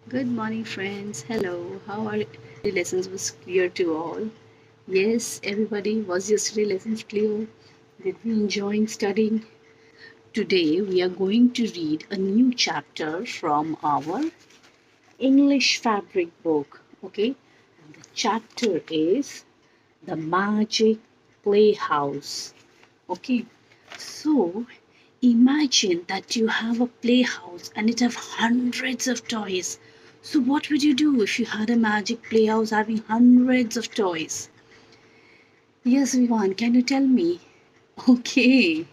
Good morning, friends. Hello. How are the lessons was clear to all? Yes, everybody. Was yesterday lessons clear? Did we enjoy studying? Today we are going to read a new chapter from our English fabric book. Okay, and the chapter is the Magic Playhouse. Okay, so imagine that you have a playhouse and it have hundreds of toys. So what would you do if you had a magic playhouse having hundreds of toys? Yes, Vivan, can you tell me? Okay,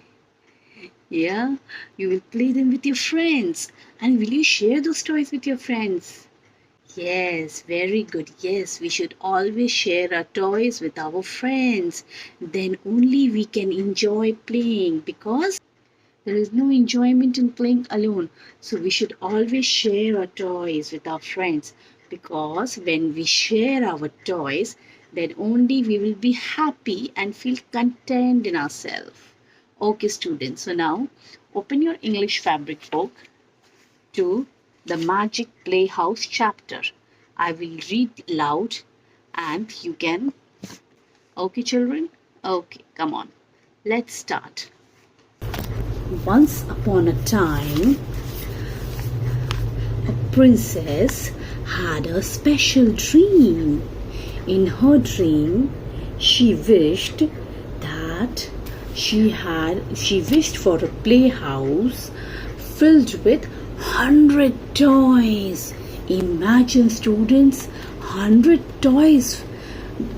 yeah, you will play them with your friends. And will you share those toys with your friends? Yes, very good. Yes, we should always share our toys with our friends. Then only we can enjoy playing because there is no enjoyment in playing alone. So we should always share our toys with our friends because when we share our toys, then only we will be happy and feel content in ourselves. Okay, students. So now open your English fabric book to the Magic Playhouse chapter. I will read loud and you can. Okay, children? Okay, come on. Let's start. Once upon a time, a princess had a special dream. In her dream, she wished that she wished for a playhouse filled with 100 toys. Imagine, students, 100 toys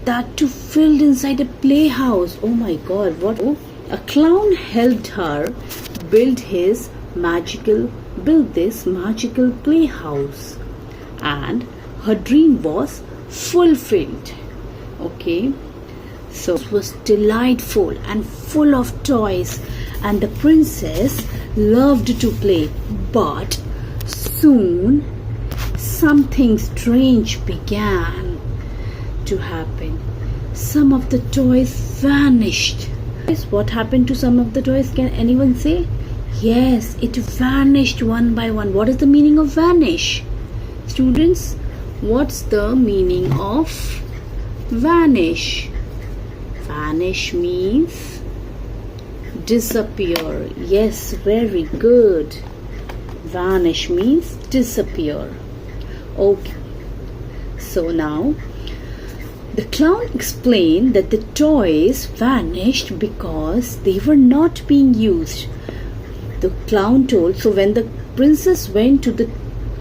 that too filled inside a playhouse. Oh my god, what? A clown helped her build his magical build this magical playhouse, and her dream was fulfilled. Okay, so it was delightful and full of toys, and the princess loved to play. But soon something strange began to happen. Some of the toys vanished. What happened to some of the toys? Can anyone say? Yes, it vanished one by one. What is the meaning of vanish? Students, what's the meaning of vanish? Vanish means disappear. Yes, very good. Vanish means disappear. Okay. So now the clown explained that the toys vanished because they were not being used. The clown told, so when the princess went to the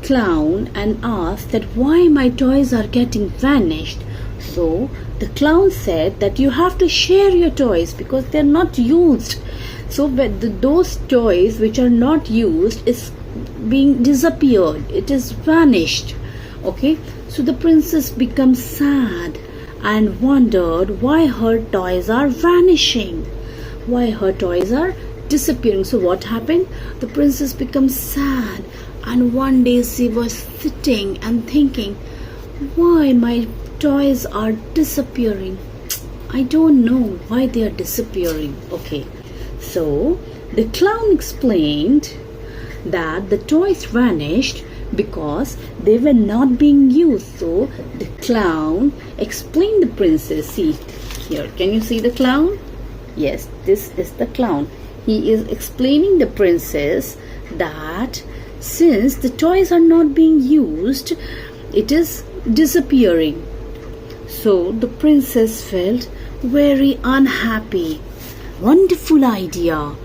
clown and asked that why my toys are getting vanished, so the clown said that you have to share your toys because they're not used. So those toys which are not used is being disappeared. It is vanished. Okay, so the princess becomes sad and wondered why her toys are vanishing, why her toys are disappearing. So what happened? The princess becomes sad, and one day she was sitting and thinking, why my toys are disappearing? I don't know why they are disappearing. Okay, so the clown explained that the toys vanished because they were not being used. So the clown explained the princess. See here, can you see the clown? Yes, this is the clown. He is explaining the princess that since the toys are not being used, it is disappearing. So the princess felt very unhappy. Wonderful idea.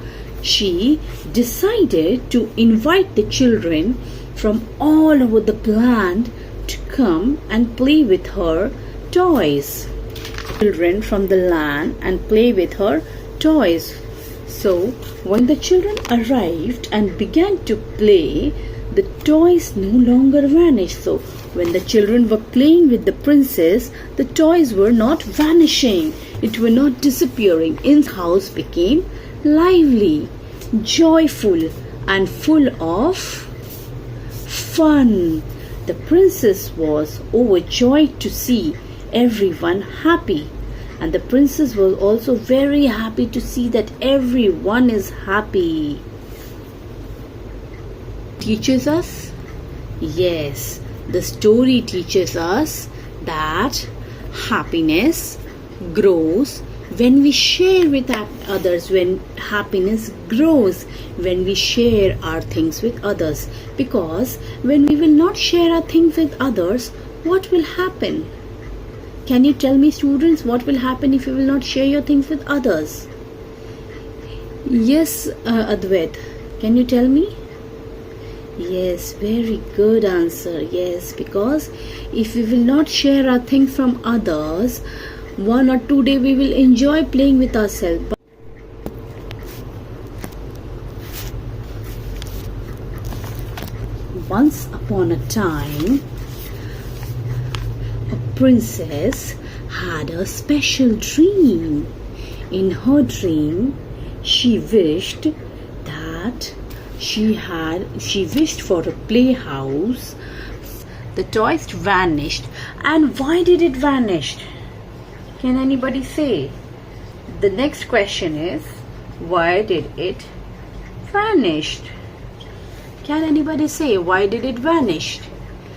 She decided to invite the children from all over the land to come and play with her toys. Children from the land and play with her toys. So when the children arrived and began to play, the toys no longer vanished. So when the children were playing with the princess, the toys were not vanishing. It were not disappearing. The house became lively, joyful, and full of fun. The princess was overjoyed to see everyone happy, and the princess was also very happy to see that everyone is happy. Teaches us? Yes, the story teaches us that happiness grows when we share with others, when happiness grows when we share our things with others. Because when we will not share our things with others, what will happen? Can you tell me, students, what will happen if you will not share your things with others? Yes, Advait, can you tell me? Yes, very good answer. Yes, because if we will not share our things from others, 1 or 2 days we will enjoy playing with ourselves. But once upon a time, a princess had a special dream. In her dream, she wished that she wished for a playhouse. The toys vanished. And why did it vanish? Can anybody say? The next question is, why did it vanish? Can anybody say, why did it vanish?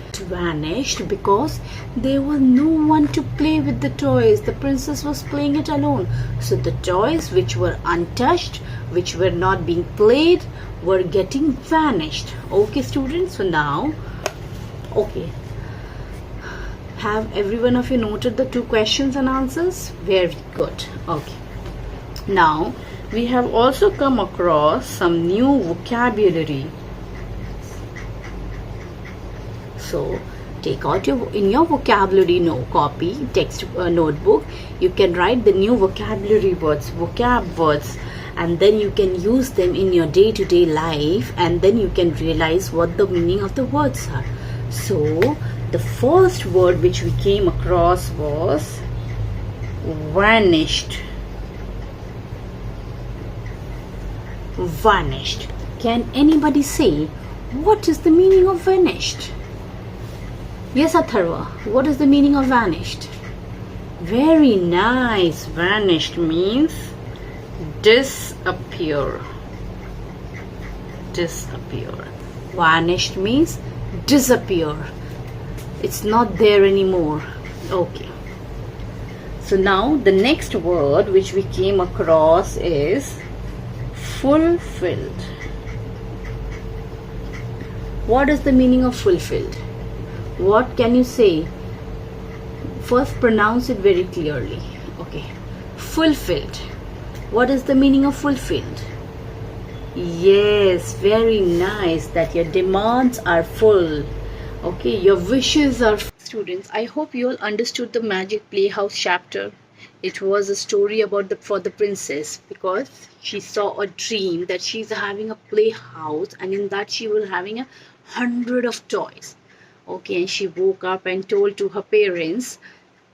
It vanished because there was no one to play with the toys. The princess was playing it alone. So the toys which were untouched, which were not being played, were getting vanished. Okay, students, so now, okay, have every one of you noted the 2 questions and answers? Very good. Okay, now we have also come across some new vocabulary. So take out in your vocabulary copy, text notebook, you can write the new vocabulary words, vocab words, and then you can use them in your day-to-day life, and then you can realize what the meaning of the words are. So the first word which we came across was vanished. Vanished. Can anybody say what is the meaning of vanished? Yes, Atharva, what is the meaning of vanished? Very nice. Vanished means disappear. Disappear. Vanished means disappear. It's not there anymore. Okay. So now the next word which we came across is fulfilled. What is the meaning of fulfilled? What can you say? First pronounce it very clearly. Okay. Fulfilled. What is the meaning of fulfilled? Yes, very nice. That your demands are full. Okay, your wishes are full. Students, I hope you all understood the Magic Playhouse chapter. It was a story about for the princess, because she saw a dream that she's having a playhouse, and in that she was having 100 of toys. Okay, and she woke up and told to her parents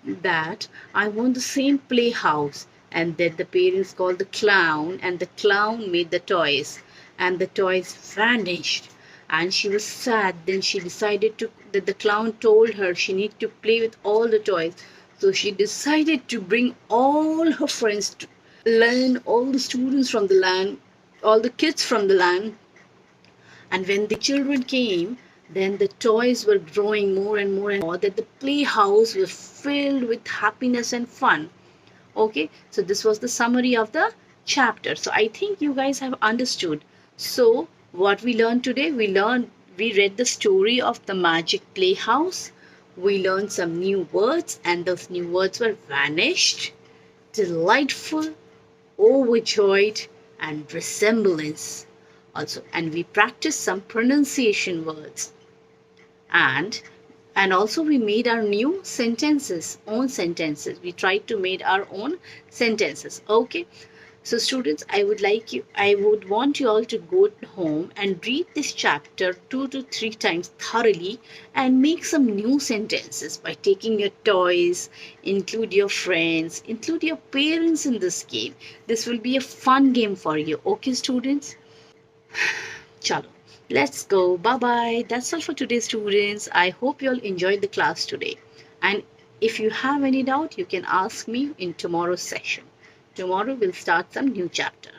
that I want the same playhouse. And then the parents called the clown, and the clown made the toys, and the toys vanished. And she was sad. Then she decided that the clown told her she needed to play with all the toys. So she decided to bring all her friends to learn, all the students from the land, all the kids from the land. And when the children came, then the toys were growing more and more and more, that the playhouse was filled with happiness and fun. Okay, so this was the summary of the chapter. So I think you guys have understood. So what we learned today, we read the story of the Magic Playhouse. We learned some new words, and those new words were vanished, delightful, overjoyed, and resemblance also. And we practiced some pronunciation words. And also we made our new sentences, own sentences. We tried to make our own sentences. Okay. So students, I would want you all to go home and read this chapter 2 to 3 times thoroughly and make some new sentences by taking your toys, include your friends, include your parents in this game. This will be a fun game for you. Okay, students? Chalo. Let's go. Bye-bye. That's all for today, students. I hope you all enjoyed the class today. And if you have any doubt, you can ask me in tomorrow's session. Tomorrow we'll start some new chapter.